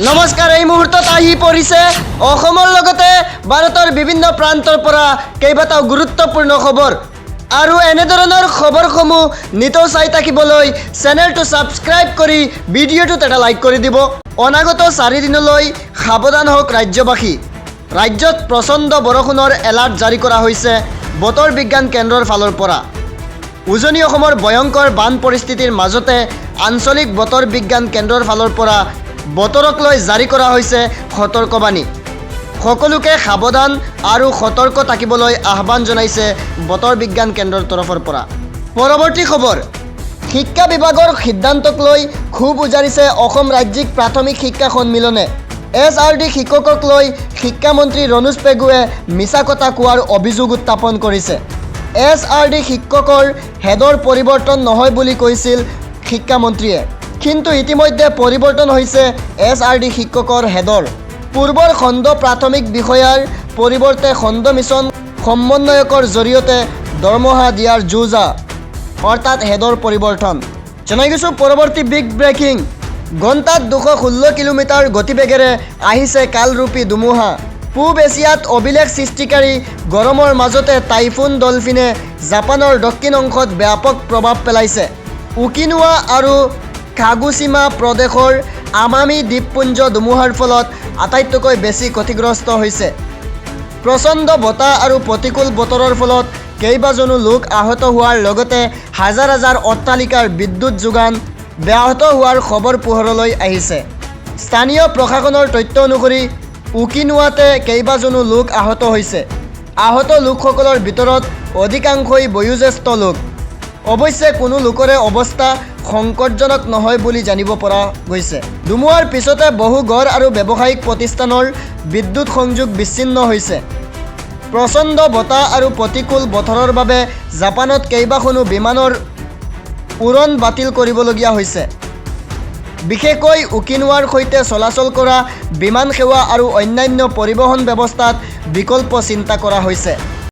নমস্কাৰ, এই মুহূৰ্তত আহি পৰিছে অসমৰ লগতে ভাৰতৰ বিভিন্ন প্ৰান্তৰ পৰা কেইবাটাও গুৰুত্বপূৰ্ণ খবৰ আৰু এনেধৰণৰ খবৰসমূহ নিতৌ চাই থাকিবলৈ চেনেলটো ছাবস্ক্ৰাইব কৰি ভিডিঅ'টোত এটা লাইক কৰি দিব। অনাগত 4 দিনলৈ সাৱধান হওক ৰাজ্যবাসী। ৰাজ্যত প্ৰচণ্ড বৰষুণৰ এলাৰ্ট জাৰি কৰা হৈছে বতৰ বিজ্ঞান কেন্দ্ৰৰ ফালৰ পৰা। উজনি অসমৰ ভয়ংকৰ বান পৰিস্থিতিৰ মাজতে আঞ্চলিক বতৰ বিজ্ঞান কেন্দ্ৰৰ ফালৰ পৰা বতৰক লৈ জাৰি কৰা হৈছে সতৰ্কবাণী। সকলোকে সাৱধান আৰু সতৰ্ক থাকিবলৈ আহ্বান জনাইছে বতৰ বিজ্ঞান কেন্দ্ৰৰ তৰফৰ পৰা। পৰৱৰ্তী খবৰ, শিক্ষা বিভাগৰ সিদ্ধান্তক লৈ ক্ষোভ উজাৰিছে অসম ৰাজ্যিক প্ৰাথমিক শিক্ষা সন্মিলনে। SRD শিক্ষকক লৈ শিক্ষামন্ত্ৰী ৰণোজ পেগুৱে মিছা কথা কোৱাৰ অভিযোগ উত্থাপন কৰিছে। SRD শিক্ষকৰ হেডৰ পৰিৱৰ্তন নহয় বুলি কৈছিল শিক্ষামন্ত্ৰীয়ে, কিন্তু ইতিমধ্যে পৰিৱৰ্তন হৈছে SRD শিক্ষকৰ হেডৰ। পূৰ্বৰ খণ্ড প্ৰাথমিক বিষয়াৰ পৰিৱৰ্তে খণ্ড মিছন সমন্বয়কৰ জৰিয়তে দৰমহা দিয়াৰ যোজা, অৰ্থাৎ হেডৰ পৰিৱৰ্তন। জনাই গৈছোঁ পৰৱৰ্তী বিগ ব্ৰেকিং। ঘণ্টাত 216 কিলোমিটাৰ গতিবেগেৰে আহিছে কালৰূপী ধুমুহা। পূব এছিয়াত অভিলেখ সৃষ্টিকাৰী গৰমৰ মাজতে টাইফুন ডলফিনে জাপানৰ দক্ষিণ অংশত ব্যাপক প্ৰভাৱ পেলাইছে। ওকিনোৱা আৰু কাগোছিমা প্ৰদেশৰ আমামি দ্বীপপুঞ্জ ধুমুহাৰ ফলত আটাইতকৈ বেছি ক্ষতিগ্ৰস্ত হৈছে। প্ৰচণ্ড বতাহ আৰু প্ৰতিকূল বতৰৰ ফলত কেইবাজনো লোক আহত হোৱাৰ লগতে হাজাৰ হাজাৰ অট্টালিকাৰ বিদ্যুৎ যোগান ব্যাহত হোৱাৰ খবৰ পোহৰলৈ আহিছে। স্থানীয় প্ৰশাসনৰ তথ্য অনুসৰি ওকিনোৱাতে কেইবাজনো লোক আহত হৈছে। আহত লোকসকলৰ ভিতৰত অধিকাংশই বয়োজ্যেষ্ঠ লোক। অৱশ্যে কোনো লোকৰে অৱস্থা সংকটজনক নহয় বুলি জানিব পৰা গৈছে। ধুমুহাৰ পিছতে বহু ঘৰ আৰু ব্যৱসায়িক প্ৰতিষ্ঠানৰ বিদ্যুৎ সংযোগ বিচ্ছিন্ন হৈছে। প্ৰচণ্ড বতাহ আৰু প্ৰতিকূল বতৰৰ বাবে জাপানত কেইবাখনো বিমানৰ উৰণ বাতিল কৰিবলগীয়া হৈছে। বিশেষকৈ ওকিনোৱাৰ সৈতে চলাচল কৰা বিমান সেৱা আৰু অন্যান্য পৰিবহণ ব্যৱস্থাত বিকল্প চিন্তা কৰা হৈছে।